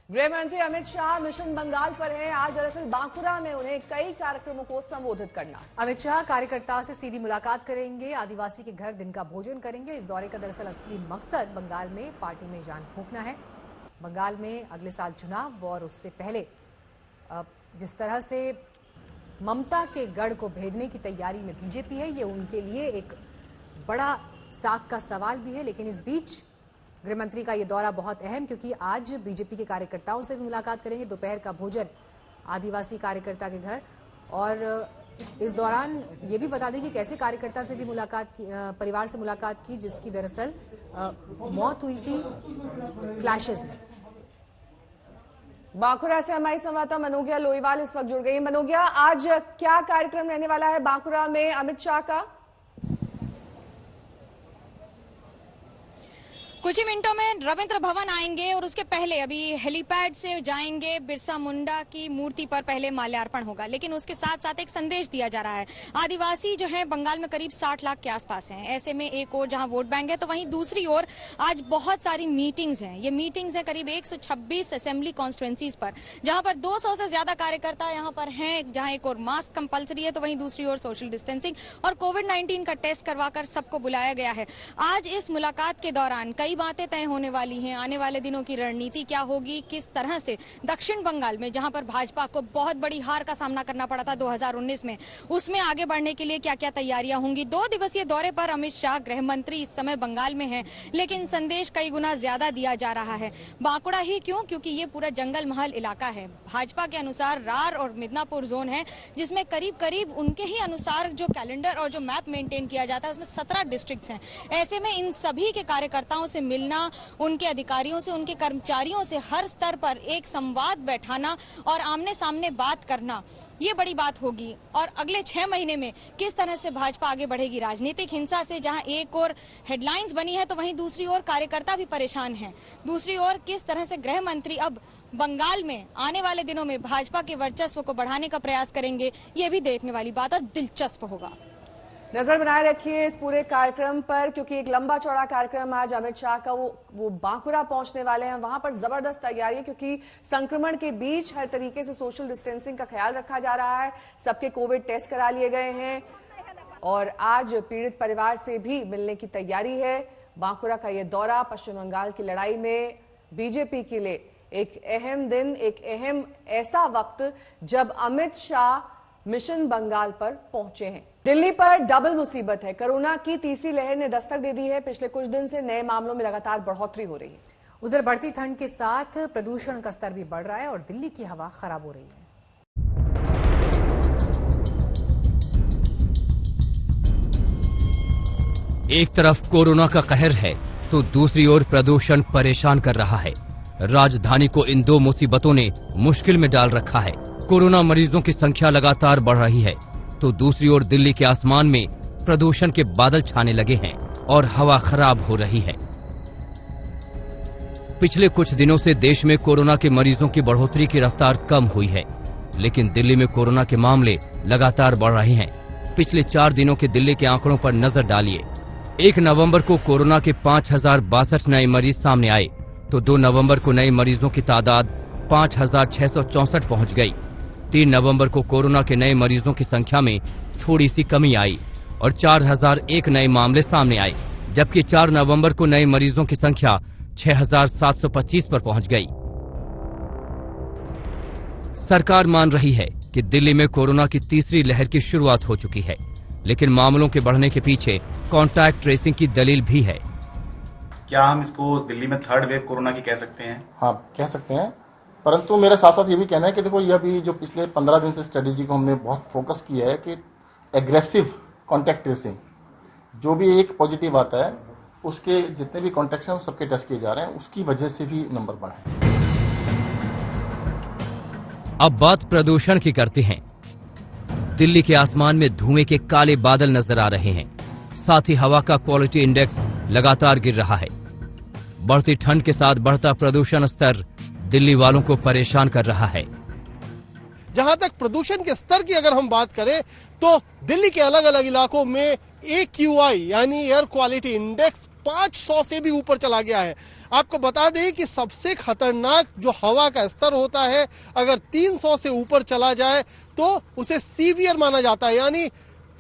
गृह मंत्री अमित शाह मिशन बंगाल पर हैं। आज दरअसल बांकुरा में उन्हें कई कार्यक्रमों को संबोधित करना। अमित शाह कार्यकर्ताओं से सीधी मुलाकात करेंगे, आदिवासी के घर दिन का भोजन करेंगे। इस दौरे का दरअसल असली मकसद बंगाल में पार्टी में जान फूंकना है। बंगाल में अगले साल चुनाव और उससे पहले जिस तरह से ममता के गढ़ को भेदने की तैयारी में बीजेपी है, ये उनके लिए एक बड़ा साख का सवाल भी है। लेकिन इस बीच गृहमंत्री का ये दौरा बहुत अहम, क्योंकि आज बीजेपी के कार्यकर्ताओं से भी मुलाकात करेंगे। दोपहर का भोजन आदिवासी कार्यकर्ता के घर, और इस दौरान ये भी बता दें कि कैसे कार्यकर्ता से भी मुलाकात की, परिवार से मुलाकात की जिसकी दरअसल मौत हुई थी क्लैशेस में। बांकुरा से हमारी संवाददाता मनोगिया लोईवाल इस वक्त जुड़ गई। मनोगिया, आज क्या कार्यक्रम रहने वाला है बांकुरा में अमित शाह का? कुछ ही मिनटों में रविंद्र भवन आएंगे और उसके पहले अभी हेलीपैड से जाएंगे। बिरसा मुंडा की मूर्ति पर पहले माल्यार्पण होगा, लेकिन उसके साथ साथ एक संदेश दिया जा रहा है। आदिवासी जो है बंगाल में करीब 60 लाख के आसपास हैं। ऐसे में एक और जहां वोट बैंक है, तो वहीं दूसरी ओर आज बहुत सारी मीटिंग्स हैं। ये मीटिंग्स हैं करीब 126 असेंबली कॉन्स्टिट्यूएंसीज पर, जहां पर 200 से ज्यादा कार्यकर्ता यहाँ पर हैं। जहां एक और मास्क कंपलसरी है, तो वहीं दूसरी ओर सोशल डिस्टेंसिंग और कोविड-19 का टेस्ट करवाकर सबको बुलाया गया है। आज इस मुलाकात के दौरान कई बातें तय होने वाली हैं। आने वाले दिनों की रणनीति क्या होगी, किस तरह से दक्षिण बंगाल में जहां पर भाजपा को बहुत बड़ी हार का सामना करना पड़ा था 2019 में, उसमें आगे बढ़ने के लिए क्या क्या तैयारियां होंगी। 2 दिवसीय दौरे पर अमित शाह गृह मंत्री इस समय बंगाल में हैं, लेकिन संदेश कई गुना ज्यादा दिया जा रहा है। बांकुड़ा ही क्यों? क्योंकि ये पूरा जंगल महल इलाका है। भाजपा के अनुसार रार और मिदनापुर जोन है, जिसमें करीब करीब उनके ही अनुसार जो कैलेंडर और जो मैप मेंटेन किया जाता है उसमें 17 डिस्ट्रिक्ट्स हैं। ऐसे में इन सभी के कार्यकर्ताओं से मिलना, उनके अधिकारियों से, उनके कर्मचारियों से हर स्तर पर एक संवाद बैठाना और आमने सामने बात करना, ये बड़ी बात होगी। और अगले 6 महीने में किस तरह से भाजपा आगे बढ़ेगी। राजनीतिक हिंसा से जहां एक और हेडलाइंस बनी है, तो वहीं दूसरी ओर कार्यकर्ता भी परेशान हैं। दूसरी ओर किस तरह से गृह मंत्री अब बंगाल में आने वाले दिनों में भाजपा के वर्चस्व को बढ़ाने का प्रयास करेंगे, ये भी देखने वाली बात और दिलचस्प होगा। नजर बनाए रखिए इस पूरे कार्यक्रम पर, क्योंकि एक लंबा चौड़ा कार्यक्रम आज अमित शाह का वो बांकुरा पहुंचने वाले हैं। वहां पर जबरदस्त तैयारी है, क्योंकि संक्रमण के बीच हर तरीके से सोशल डिस्टेंसिंग का ख्याल रखा जा रहा है। सबके कोविड टेस्ट करा लिए गए हैं और आज पीड़ित परिवार से भी मिलने की तैयारी है। बांकुरा का ये दौरा पश्चिम बंगाल की लड़ाई में बीजेपी के लिए एक अहम दिन, एक अहम ऐसा वक्त जब अमित शाह मिशन बंगाल पर पहुंचे हैं। दिल्ली पर डबल मुसीबत है। कोरोना की तीसरी लहर ने दस्तक दे दी है। पिछले कुछ दिन से नए मामलों में लगातार बढ़ोतरी हो रही है। उधर बढ़ती ठंड के साथ प्रदूषण का स्तर भी बढ़ रहा है और दिल्ली की हवा खराब हो रही है। एक तरफ कोरोना का कहर है, तो दूसरी ओर प्रदूषण परेशान कर रहा है। राजधानी को इन 2 मुसीबतों ने मुश्किल में डाल रखा है। कोरोना मरीजों की संख्या लगातार बढ़ रही है, तो दूसरी ओर दिल्ली के आसमान में प्रदूषण के बादल छाने लगे हैं और हवा खराब हो रही है। पिछले कुछ दिनों से देश में कोरोना के मरीजों की बढ़ोतरी की रफ्तार कम हुई है, लेकिन दिल्ली में कोरोना के मामले लगातार बढ़ रहे हैं। पिछले 4 दिनों के दिल्ली के आंकड़ों पर नजर डालिए। 1 नवंबर को कोरोना के 5062 नए मरीज सामने आए, तो 2 नवंबर को नए मरीजों की तादाद 5664 पहुंच गई। 3 नवंबर को कोरोना के नए मरीजों की संख्या में थोड़ी सी कमी आई और 4001 नए मामले सामने आए, जबकि 4 नवंबर को नए मरीजों की संख्या 6725 पर पहुंच गई। सरकार मान रही है कि दिल्ली में कोरोना की तीसरी लहर की शुरुआत हो चुकी है, लेकिन मामलों के बढ़ने के पीछे कॉन्टैक्ट ट्रेसिंग की दलील भी है। क्या हम इसको दिल्ली में 3rd वेव कोरोना की कह सकते हैं? हाँ, कह सकते हैं, परंतु मेरे साथ साथ ये भी कहना है कि देखो, यह भी जो पिछले 15 दिन से स्ट्रेटेजी को हमने बहुत फोकस किया है कि एग्रेसिव कॉन्टैक्ट ट्रेसिंग, जो भी एक पॉजिटिव आता है उसके जितने भी कॉन्टैक्ट्स हैं सबके टेस्ट किए जा रहे हैं, उसकी वजह से भी नंबर बढ़ा है। अब बात प्रदूषण की करते हैं। दिल्ली के आसमान में धुएं के काले बादल नजर आ रहे हैं, साथ ही हवा का क्वालिटी इंडेक्स लगातार गिर रहा है। बढ़ती ठंड के साथ बढ़ता प्रदूषण स्तर दिल्ली वालों को परेशान कर रहा है। जहां तक प्रदूषण के स्तर की अगर हम बात करें, तो दिल्ली के अलग अलग इलाकों में AQI यानी एयर क्वालिटी इंडेक्स 500 से भी ऊपर चला गया है। आपको बता दें कि सबसे खतरनाक जो हवा का स्तर होता है, अगर 300 से ऊपर चला जाए तो उसे सीवियर माना जाता है, यानी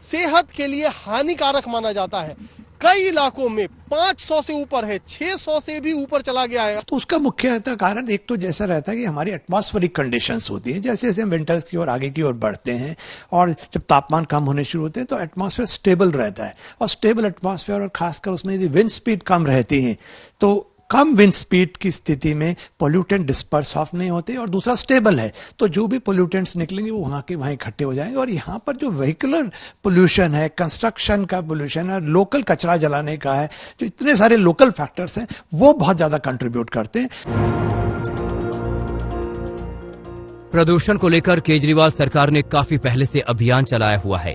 सेहत के लिए हानिकारक माना जाता है। कई इलाकों में 500 से ऊपर है, 600 से भी ऊपर चला गया है। तो उसका मुख्य कारण एक तो जैसा रहता है कि हमारी एटमॉस्फेरिक कंडीशंस होती है, जैसे जैसे हम विंटर्स की ओर आगे की ओर बढ़ते हैं और जब तापमान कम होने शुरू होते हैं तो एटमॉस्फेयर स्टेबल रहता है, और स्टेबल एटमॉस्फेयर और खासकर उसमें यदि विंड स्पीड कम रहती है तो कम विंड स्पीड की स्थिति में पोल्यूटेंट डिस्पर्स ऑफ नहीं होते, और दूसरा स्टेबल है तो जो भी पोल्यूटेंट्स निकलेंगे वो वहां के वहां इकट्ठे हो जाएंगे। और यहाँ पर जो व्हीकुलर पोल्यूशन है, कंस्ट्रक्शन का पोल्यूशन है, लोकल कचरा जलाने का है, जो इतने सारे लोकल फैक्टर्स हैं वो बहुत ज्यादा कंट्रीब्यूट करते हैं। प्रदूषण को लेकर केजरीवाल सरकार ने काफी पहले से अभियान चलाया हुआ है।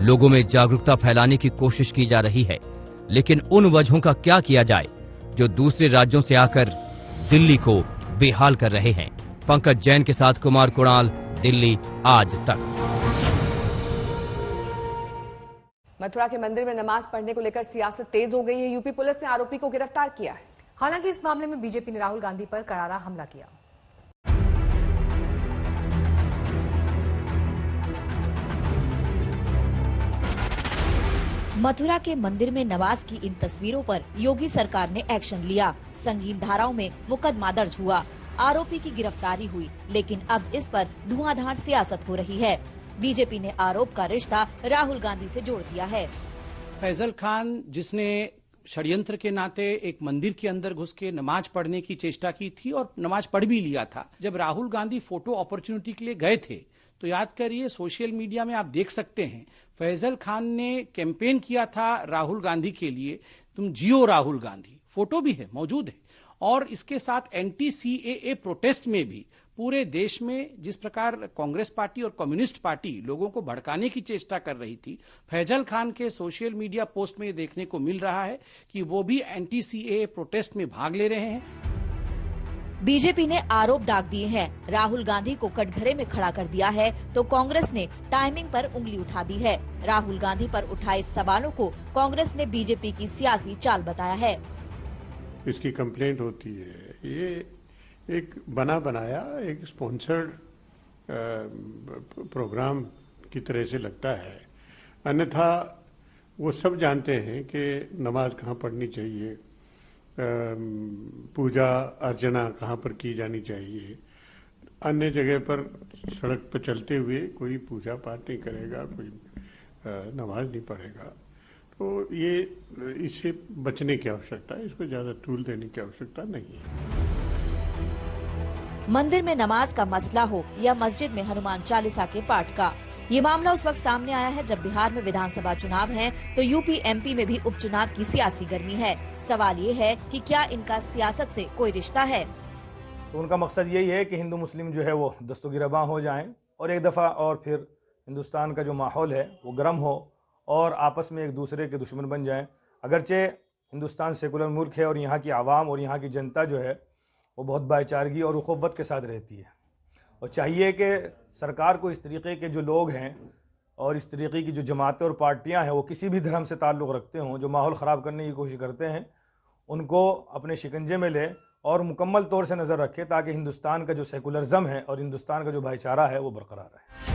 लोगों में जागरूकता फैलाने की कोशिश की जा रही है, लेकिन उन वजहों का क्या किया जाए जो दूसरे राज्यों से आकर दिल्ली को बेहाल कर रहे हैं। पंकज जैन के साथ कुमार कुणाल, दिल्ली आज तक। मथुरा के मंदिर में नमाज पढ़ने को लेकर सियासत तेज हो गई है। यूपी पुलिस ने आरोपी को गिरफ्तार किया है। हालांकि इस मामले में बीजेपी ने राहुल गांधी पर करारा हमला किया। मथुरा के मंदिर में नमाज की इन तस्वीरों पर योगी सरकार ने एक्शन लिया। संगीन धाराओं में मुकदमा दर्ज हुआ, आरोपी की गिरफ्तारी हुई, लेकिन अब इस पर धुआंधार सियासत हो रही है। बीजेपी ने आरोप का रिश्ता राहुल गांधी से जोड़ दिया है। फैजल खान, जिसने षड्यंत्र के नाते एक मंदिर के अंदर घुस के नमाज पढ़ने की चेष्टा की थी और नमाज पढ़ भी लिया था, जब राहुल गांधी फोटो अपॉर्चुनिटी के लिए गए थे तो याद करिए सोशल मीडिया में आप देख सकते हैं फैजल खान ने कैंपेन किया था राहुल गांधी के लिए, तुम जियो राहुल गांधी, फोटो भी है, मौजूद है। और इसके साथ एंटी सीएए प्रोटेस्ट में भी पूरे देश में जिस प्रकार कांग्रेस पार्टी और कम्युनिस्ट पार्टी लोगों को भड़काने की चेष्टा कर रही थी, फैजल खान के सोशल मीडिया पोस्ट में देखने को मिल रहा है कि वो भी एंटी सीएए प्रोटेस्ट में भाग ले रहे हैं। बीजेपी ने आरोप दाग दिए हैं। राहुल गांधी को कटघरे में खड़ा कर दिया है तो कांग्रेस ने टाइमिंग पर उंगली उठा दी है। राहुल गांधी पर उठाए सवालों को कांग्रेस ने बीजेपी की सियासी चाल बताया है। इसकी कंप्लेंट होती है, ये एक बना बनाया एक स्पॉन्सर्ड प्रोग्राम की तरह से लगता है। अन्यथा वो सब जानते हैं कि नमाज कहाँ पढ़नी चाहिए, पूजा अर्चना कहाँ पर की जानी चाहिए। अन्य जगह पर सड़क पर चलते हुए कोई पूजा पाठ नहीं करेगा, कोई नमाज नहीं पढ़ेगा। तो ये इससे बचने की आवश्यकता है, इसको ज्यादा तूल देने की आवश्यकता नहीं है। मंदिर में नमाज का मसला हो या मस्जिद में हनुमान चालीसा के पाठ का, ये मामला उस वक्त सामने आया है जब बिहार में विधानसभा चुनाव हैं, तो यूपी एमपी में भी उपचुनाव की सियासी गर्मी है। सवाल ये है कि क्या इनका सियासत से कोई रिश्ता है। तो उनका मकसद यही है कि हिंदू मुस्लिम जो है वो दस्तगिरबा हो जाएं और एक दफ़ा और फिर हिंदुस्तान का जो माहौल है वो गर्म हो और आपस में एक दूसरे के दुश्मन बन जाएं। अगरचे हिंदुस्तान सेकुलर मुल्क है और यहाँ की आवाम और यहाँ की जनता जो है वो बहुत भाईचारगी और उखुव्वत के साथ रहती है, और चाहिए कि सरकार को इस तरीके के जो लोग हैं और इस तरीके की जो जमातें और पार्टियां हैं वो किसी भी धर्म से ताल्लुक़ रखते हों, जो माहौल ख़राब करने की कोशिश करते हैं, उनको अपने शिकंजे में ले और मुकम्मल तौर से नज़र रखे ताकि हिंदुस्तान का जो सेकुलरिज्म है और हिंदुस्तान का जो भाईचारा है वो बरकरार रहे।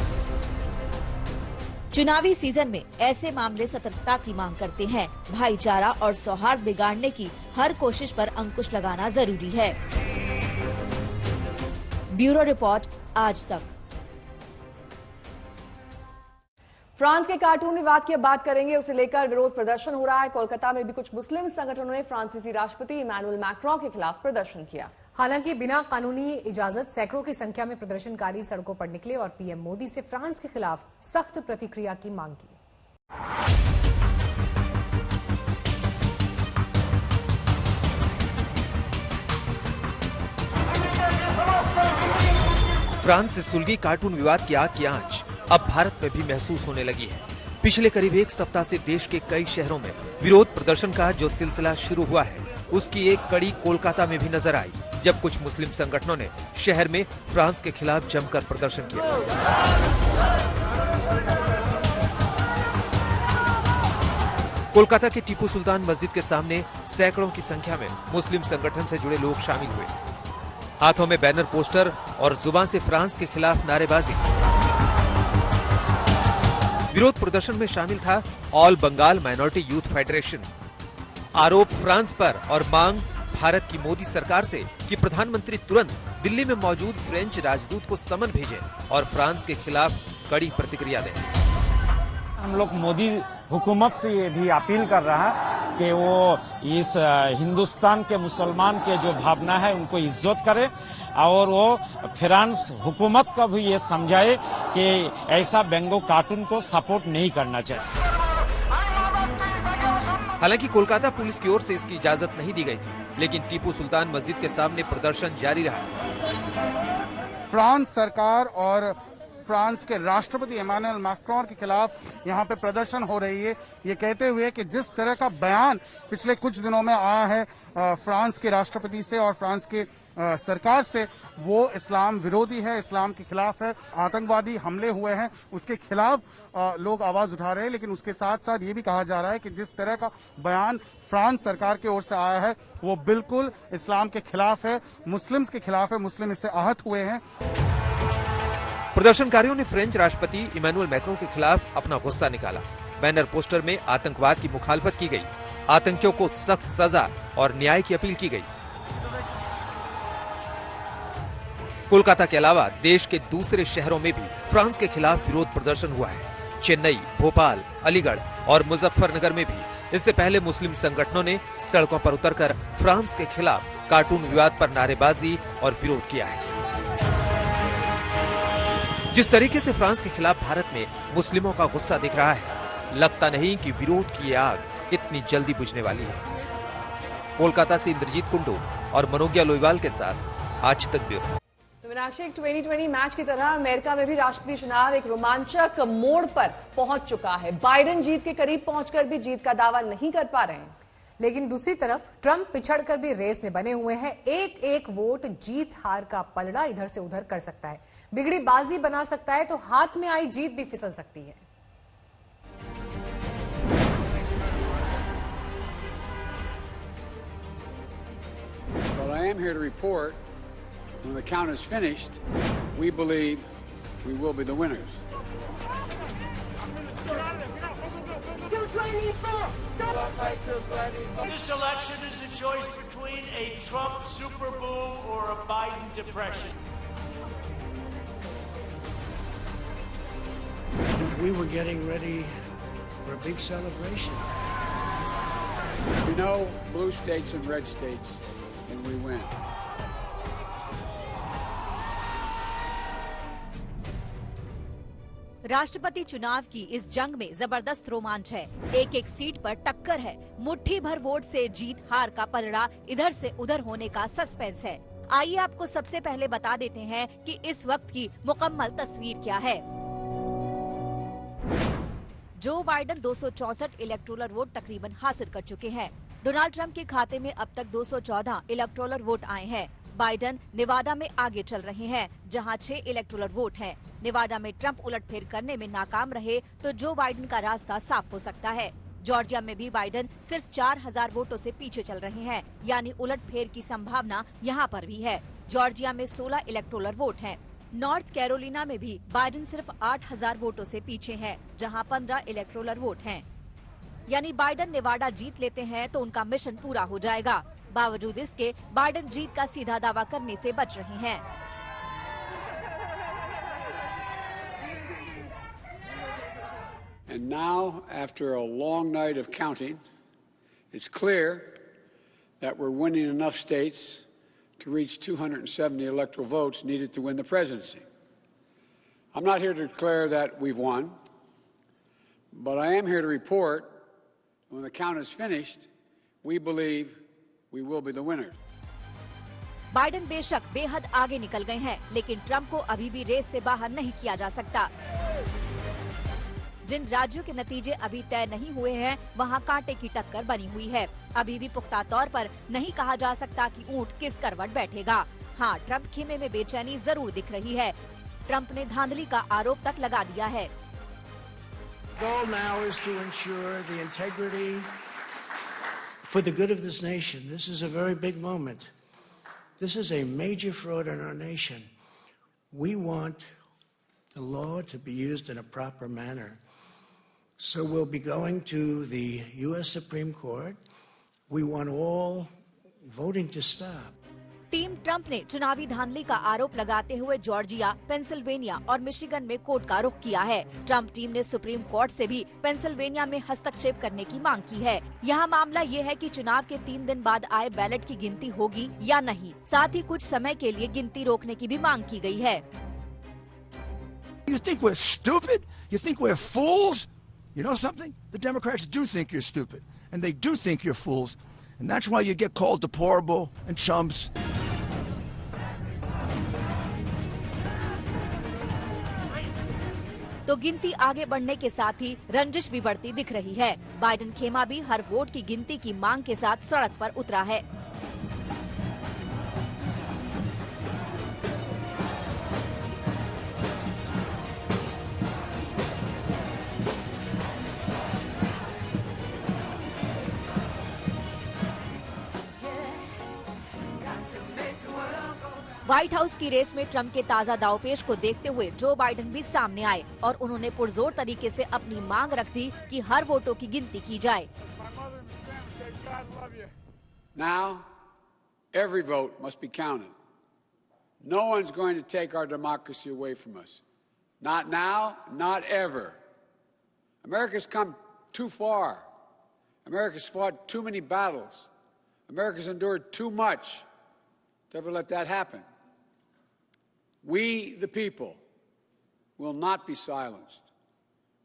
चुनावी सीजन में ऐसे मामले सतर्कता की मांग करते हैं। भाईचारा और सौहार्द बिगाड़ने की हर कोशिश पर अंकुश लगाना जरूरी है। ब्यूरो रिपोर्ट, आज तक। फ्रांस के कार्टून विवाद की अब बात करेंगे, उसे लेकर विरोध प्रदर्शन हो रहा है। कोलकाता में भी कुछ मुस्लिम संगठनों ने फ्रांसीसी राष्ट्रपति इमैनुअल मैक्रों के खिलाफ प्रदर्शन किया। हालांकि बिना कानूनी इजाजत सैकड़ों की संख्या में प्रदर्शनकारी सड़कों पर निकले और पीएम मोदी से फ्रांस के खिलाफ सख्त प्रतिक्रिया की मांग की। फ्रांस से सुलगी कार्टून विवाद की आग की आंच अब भारत में भी महसूस होने लगी है। पिछले करीब एक सप्ताह से देश के कई शहरों में विरोध प्रदर्शन का जो सिलसिला शुरू हुआ है, उसकी एक कड़ी कोलकाता में भी नजर आई, जब कुछ मुस्लिम संगठनों ने शहर में फ्रांस के खिलाफ जमकर प्रदर्शन किया। कोलकाता के टीपू सुल्तान मस्जिद के सामने सैकड़ों की संख्या में मुस्लिम संगठन से जुड़े लोग शामिल हुए। हाथों में बैनर, पोस्टर और जुबान से फ्रांस के खिलाफ नारेबाजी। विरोध प्रदर्शन में शामिल था All Bengal Minority Youth Federation. आरोप फ्रांस पर और मांग भारत की मोदी सरकार से कि प्रधानमंत्री तुरंत दिल्ली में मौजूद फ्रेंच राजदूत को समन भेजें और फ्रांस के खिलाफ कड़ी प्रतिक्रिया दें। हम लोग मोदी हुकूमत से ये भी अपील कर रहा है कि वो इस हिंदुस्तान के मुसलमान के जो भावना है उनको इज्जत करे और वो फ्रांस हुकूमत को भी ये समझाए कि ऐसा बेंगो कार्टून को सपोर्ट नहीं करना चाहिए। हालांकि कोलकाता पुलिस की ओर से इसकी इजाजत नहीं दी गई थी, लेकिन टीपू सुल्तान मस्जिद के सामने प्रदर्शन जारी रहा। फ्रांस सरकार और फ्रांस के राष्ट्रपति इमानुएल मैक्रोन के खिलाफ यहाँ पे प्रदर्शन हो रही है, ये कहते हुए कि जिस तरह का बयान पिछले कुछ दिनों में आया है फ्रांस के राष्ट्रपति से और फ्रांस के सरकार से, वो इस्लाम विरोधी है, इस्लाम के खिलाफ है, आतंकवादी हमले हुए हैं उसके खिलाफ लोग आवाज उठा रहे हैं। लेकिन उसके साथ साथ ये भी कहा जा रहा है कि जिस तरह का बयान फ्रांस सरकार की ओर से आया है वो बिल्कुल इस्लाम के खिलाफ है, मुस्लिम्स के खिलाफ है, मुस्लिम इससे आहत हुए हैं। प्रदर्शनकारियों ने फ्रेंच राष्ट्रपति इमानुएल मैक्रोन के खिलाफ अपना गुस्सा निकाला। बैनर पोस्टर में आतंकवाद की मुखालफत की गई, आतंकियों को सख्त सजा और न्याय की अपील की गई। कोलकाता के अलावा देश के दूसरे शहरों में भी फ्रांस के खिलाफ विरोध प्रदर्शन हुआ है। चेन्नई, भोपाल, अलीगढ़ और मुजफ्फरनगर में भी इससे पहले मुस्लिम संगठनों ने सड़कों पर उतरकर फ्रांस के खिलाफ कार्टून विवाद पर नारेबाजी और विरोध किया है। जिस तरीके से फ्रांस के खिलाफ भारत में मुस्लिमों का गुस्सा दिख रहा है, लगता नहीं कि विरोध की ये आग इतनी जल्दी बुझने वाली है। कोलकाता से इंद्रजीत कुंडू और मनोज्ञा लोईवाल के साथ आज तक ब्यूरो। मीनाक्षी, एक 2020 मैच की तरह अमेरिका में भी राष्ट्रपति चुनाव एक रोमांचक मोड़ पर पहुंच चुका है। बाइडेन जीत के करीब पहुंचकर भी जीत का दावा नहीं कर पा रहे हैं, लेकिन दूसरी तरफ ट्रंप पिछड़कर भी रेस में बने हुए हैं। एक एक वोट जीत हार का पलड़ा इधर से उधर कर सकता है, बिगड़ी बाजी बना सकता है, तो हाथ में आई जीत भी फिसल सकती है। Well, I am here to report when the count is finished, we believe we will be the winners. This election is a choice between a Trump super boom or a Biden depression. We were getting ready for a big celebration. We know blue states and red states, and we win. राष्ट्रपति चुनाव की इस जंग में जबरदस्त रोमांच है। एक एक सीट पर टक्कर है। मुट्ठी भर वोट से जीत हार का पलड़ा इधर से उधर होने का सस्पेंस है। आइए आपको सबसे पहले बता देते हैं कि इस वक्त की मुकम्मल तस्वीर क्या है। जो बाइडेन 264 इलेक्टोरल वोट तकरीबन हासिल कर चुके हैं। डोनाल्ड ट्रंप के खाते में अब तक 214 इलेक्टोरल वोट आए हैं। बाइडेन नेवाडा में आगे चल रहे हैं, जहां 6 इलेक्टोरल वोट हैं। नेवाडा में ट्रंप उलटफेर करने में नाकाम रहे तो जो बाइडेन का रास्ता साफ हो सकता है। जॉर्जिया में भी बाइडेन सिर्फ 4000 वोटों से पीछे चल रहे हैं, यानी उलटफेर की संभावना यहां पर भी है। जॉर्जिया में 16 इलेक्टोरल वोट हैं। नॉर्थ कैरोलिना में भी बाइडेन सिर्फ 8000 वोटों से पीछे हैं, जहां 15 इलेक्टोरल वोट हैं। यानी बाइडेन नेवाडा जीत लेते हैं तो उनका मिशन पूरा हो जाएगा। बावजूद इसके बाइडेन जीत का सीधा दावा करने से बच रहे हैं। And now, after a long night of counting, it's clear that we're winning enough states to reach 270 electoral votes needed to win the presidency. I'm not here to declare that we've won, but I am here to report that when the count is finished, we believe we will be the winners. Biden बेशक बेहद आगे निकल गए हैं, लेकिन Trump को अभी भी रेस से बाहर नहीं किया जा सकता। जिन राज्यों के नतीजे अभी तय नहीं हुए हैं, वहां कांटे की टक्कर बनी हुई है। अभी भी पुख्ता तौर पर नहीं कहा जा सकता कि ऊंट किस करवट बैठेगा। हाँ, ट्रंप खेमे में बेचैनी जरूर दिख रही है। ट्रंप ने धांधली का आरोप तक लगा दिया है। goal now is to ensure the integrity for the good of this nation. This is a very big moment. This is a major fraud in our nation. We want the law to be used in a proper manner. So we'll be going to the U.S. Supreme Court. We want all voting to stop. Team Trump ने चुनावी धांधली का आरोप लगाते हुए Georgia, Pennsylvania और Michigan में court का रुख किया है। ट्रंप टीम ने सुप्रीम कोर्ट से भी पेंसिल्वेनिया में हस्तक्षेप करने की मांग की है। यहाँ मामला ये है कि चुनाव के 3 दिन बाद आए बैलेट की गिनती होगी या नहीं। साथ ही कुछ समय के लिए गिनती रोकने की भी मांग की गई है। You think we're stupid? You think we're fools? You know something? The Democrats do think you're stupid, and they do think you're fools, and that's why you get called deplorable and chumps. तो गिनती आगे बढ़ने के साथ ही रंजिश भी बढ़ती दिख रही है। बाइडेन खेमा भी हर वोट की गिनती की मांग के साथ सड़क पर उतरा है। व्हाइट हाउस की रेस में ट्रंप के ताजा दावपेश को देखते हुए जो बाइडेन भी सामने आए और उन्होंने पुरजोर तरीके से अपनी मांग रख दी कि हर वोटों की गिनती की जाए। Now, every vote must be counted. No one's going to take our democracy away from us. Not now, not ever. America's come too far. America's fought too many battles. America's endured too much to ever let that happen. We, the people, will not be silenced.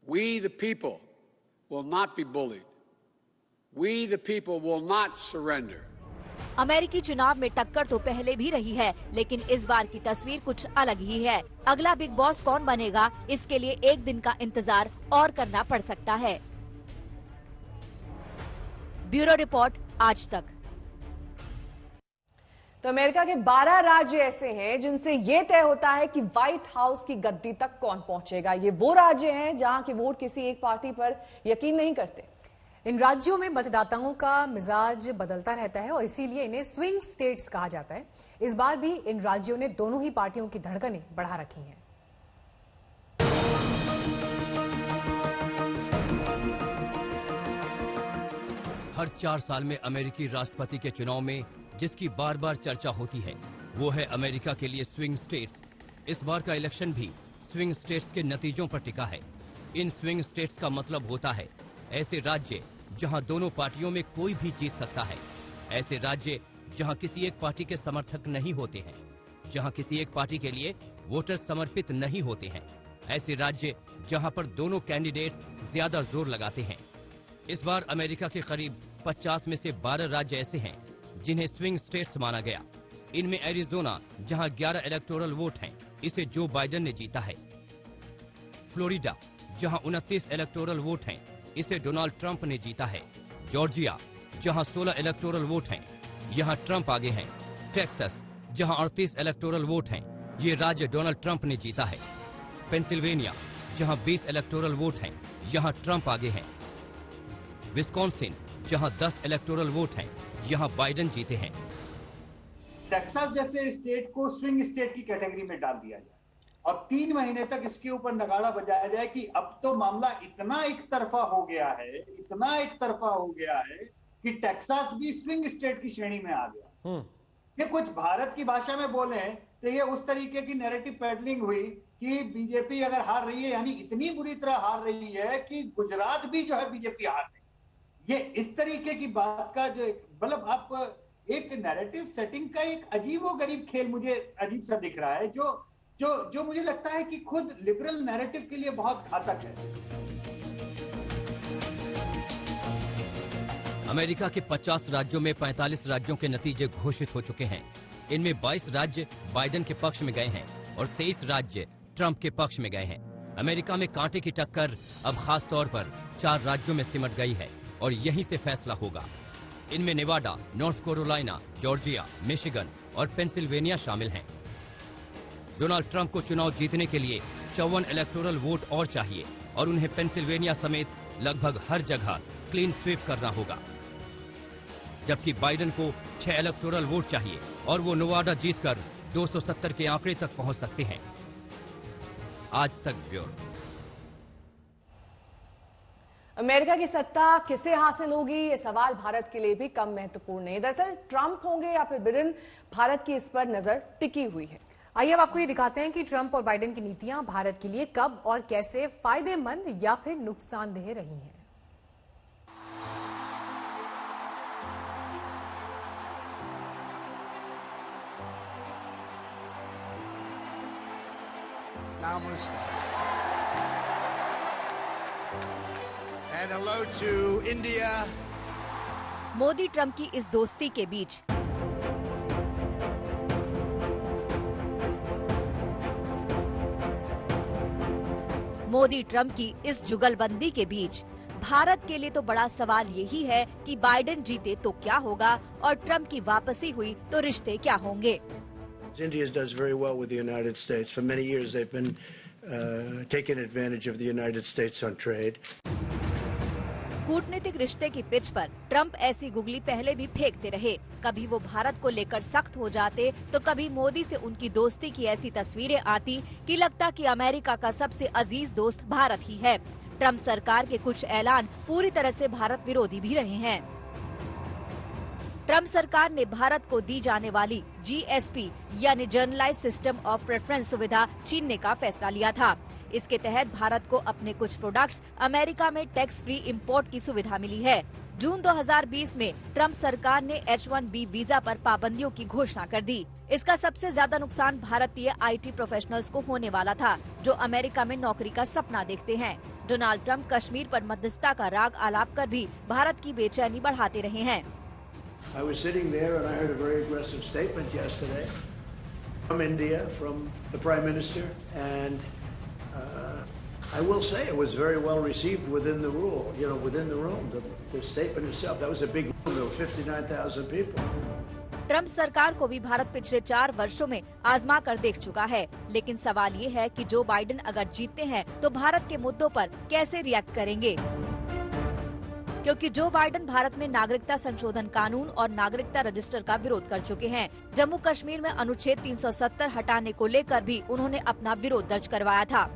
We, the people, will not be bullied. We, the people, will not surrender. अमेरिकी चुनाव में टक्कर तो पहले भी रही है, लेकिन इस बार की तस्वीर कुछ अलग ही है। अगला बिग बॉस कौन बनेगा, इसके लिए एक दिन का इंतजार और करना पड़ सकता है। ब्यूरो रिपोर्ट, आज तक। तो अमेरिका के 12 राज्य ऐसे हैं जिनसे ये तय होता है कि व्हाइट हाउस की गद्दी तक कौन पहुंचेगा। ये वो राज्य हैं जहां के वोट किसी एक पार्टी पर यकीन नहीं करते। इन राज्यों में मतदाताओं का मिजाज बदलता रहता है और इसीलिए इन्हें स्विंग स्टेट्स कहा जाता है। इस बार भी इन राज्यों ने दोनों ही पार्टियों की धड़कनें बढ़ा रखी हैं। हर 4 साल में अमेरिकी राष्ट्रपति के चुनाव में जिसकी बार बार चर्चा होती है वो है अमेरिका के लिए स्विंग स्टेट्स। इस बार का इलेक्शन भी स्विंग स्टेट्स के नतीजों पर टिका है। इन स्विंग स्टेट्स का मतलब होता है ऐसे राज्य जहां दोनों पार्टियों में कोई भी जीत सकता है, ऐसे राज्य जहां किसी एक पार्टी के समर्थक नहीं होते हैं, जहां किसी एक पार्टी के लिए वोटर समर्पित नहीं होते हैं, ऐसे राज्य जहां पर दोनों कैंडिडेट्स ज्यादा जोर लगाते हैं। इस बार अमेरिका के करीब 50 में से 12 राज्य ऐसे हैं जिन्हें स्विंग स्टेट्स माना गया। इनमें एरिजोना जहां 11 इलेक्टोरल वोट हैं, इसे जो बाइडेन ने जीता है। फ्लोरिडा जहां 29 इलेक्टोरल वोट हैं, इसे डोनाल्ड ट्रंप ने जीता है। जॉर्जिया जहां 16 इलेक्टोरल वोट हैं, यहां ट्रंप आगे हैं। टेक्सास जहां 38 इलेक्टोरल वोट हैं, ये राज्य डोनाल्ड ट्रंप ने जीता है। पेंसिल्वेनिया जहां 20 इलेक्टोरल वोट हैं, यहां ट्रंप आगे हैं। विस्कॉन्सिन जहां 10 इलेक्टोरल वोट हैं, यहां बाइडेन जीते हैं। टेक्सास जैसे स्टेट को स्विंग स्टेट की कैटेगरी में डाल दिया जाए और 3 महीने तक इसके ऊपर नगाड़ा बजाया जाए कि अब तो मामला इतना एक तरफा हो गया है, इतना एक तरफा हो गया है कि टेक्सास भी स्विंग स्टेट की श्रेणी में आ गया। ये कुछ भारत की भाषा में बोले तो ये उस तरीके की नैरेटिव पैडलिंग हुई कि बीजेपी अगर हार रही है यानी इतनी बुरी तरह हार रही है कि गुजरात भी जो है बीजेपी हार रही है। ये इस तरीके की बात का जो मतलब आप एक नैरेटिव सेटिंग का एक अजीबोगरीब खेल मुझे अजीब सा दिख रहा है जो मुझे लगता है कि खुद लिबरल नैरेटिव के लिए बहुत घातक है। अमेरिका के 50 राज्यों में 45 राज्यों के नतीजे घोषित हो चुके हैं। इनमें 22 राज्य बाइडेन के पक्ष में गए हैं और 23 राज्य ट्रंप के पक्ष में गए हैं। अमेरिका में कांटे की टक्कर अब खास तौर पर 4 राज्यों में सिमट गई है और यहीं से फैसला होगा। इनमें Nevada, north Carolina, Georgia, Michigan और पेंसिल्वेनिया शामिल हैं। डोनाल्ड ट्रंप को चुनाव जीतने के लिए 54 इलेक्टोरल वोट और चाहिए और उन्हें पेंसिल्वेनिया समेत लगभग हर जगह क्लीन स्वीप करना होगा, जबकि बाइडेन को 6 इलेक्टोरल वोट चाहिए और वो नोवाडा जीतकर 270 के आंकड़े तक पहुंच सकते हैं। आज तक ब्यूरो। अमेरिका की सत्ता किसे हासिल होगी, ये सवाल भारत के लिए भी कम महत्वपूर्ण नहीं। दरअसल ट्रंप होंगे या फिर बिडेन, भारत की इस पर नजर टिकी हुई है। आइए अब आपको ये दिखाते हैं कि ट्रंप और बाइडेन की नीतियां भारत के लिए कब और कैसे फायदेमंद या फिर नुकसानदेह रही हैं। And hello to India. Modi Trump की इस दोस्ती के बीच मोदी ट्रंप की इस जुगलबंदी के बीच भारत के लिए तो बड़ा सवाल यही है कि बाइडेन जीते तो क्या होगा और ट्रंप की वापसी हुई तो रिश्ते क्या होंगे। India does very well with the United States. For many years they've been taking advantage of the United States on trade. कूटनीतिक रिश्ते की पिच पर ट्रंप ऐसी गुगली पहले भी फेंकते रहे। कभी वो भारत को लेकर सख्त हो जाते तो कभी मोदी से उनकी दोस्ती की ऐसी तस्वीरें आती कि लगता कि अमेरिका का सबसे अजीज दोस्त भारत ही है। ट्रंप सरकार के कुछ ऐलान पूरी तरह से भारत विरोधी भी रहे हैं। ट्रंप सरकार ने भारत को दी जाने वाली GSP यानी जर्नलाइज सिस्टम ऑफ प्रेफरेंस सुविधा छीनने का फैसला लिया था। इसके तहत भारत को अपने कुछ प्रोडक्ट्स अमेरिका में टैक्स फ्री इंपोर्ट की सुविधा मिली है। जून 2020 में ट्रंप सरकार ने H-1B वीजा पर पाबंदियों की घोषणा कर दी। इसका सबसे ज्यादा नुकसान भारतीय IT प्रोफेशनल्स को होने वाला था, जो अमेरिका में नौकरी का सपना देखते हैं। डोनाल्ड ट्रंप कश्मीर पर मध्यस्थता का राग आलाप कर भी भारत की बेचैनी बढ़ाते रहे हैं। I was sitting there and I heard a very aggressive statement yesterday from India, from the Prime Minister, and I will say it was very well received within the within the room. The statement itself, that was a big room. There were 59,000 people. Trump सरकार को भी भारत पिछले 4 वर्षों में आजमा कर देख चुका है, लेकिन सवाल ये है कि जो बाइडेन अगर जीतते हैं तो भारत के मुद्दों पर कैसे रिएक्ट करेंगे, क्योंकि जो बाइडेन भारत में नागरिकता संशोधन कानून और नागरिकता रजिस्टर का विरोध कर चुके हैं। जम्मू कश्मीर में अनुच्छेद 370 हटाने को लेकर भी उन्होंने अपना विरोध दर्ज करवाया था।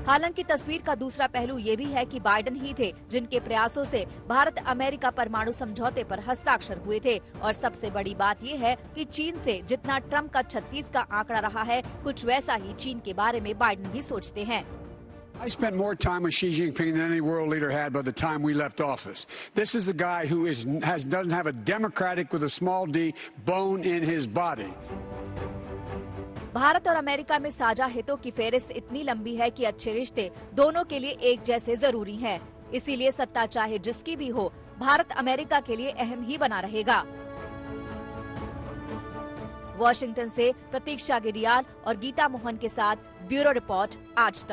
हालांकि तस्वीर का दूसरा पहलू ये भी है कि बाइडेन ही थे जिनके प्रयासों से भारत अमेरिका परमाणु समझौते पर हस्ताक्षर हुए थे। और सबसे बड़ी बात ये है कि चीन से जितना ट्रंप का 36 का आंकड़ा रहा है, कुछ वैसा ही चीन के बारे में बाइडेन भी सोचते हैं। I spent more time with Xi Jinping than any world leader had by the time we left office. This is a guy who doesn't have a democratic with a small d bone in his body. Bharat और America में साझा हितों की फेहरिस्त इतनी लंबी है कि अच्छे रिश्ते दोनों के लिए एक जैसे जरूरी हैं। इसीलिए सत्ता चाहे जिसकी भी हो, भारत अमेरिका के लिए अहम ही बना रहेगा। वॉशिंगटन से प्रतीक्षा गिरियाल और गीता मोहन के साथ ब्यूरो रिपोर्ट आज तक।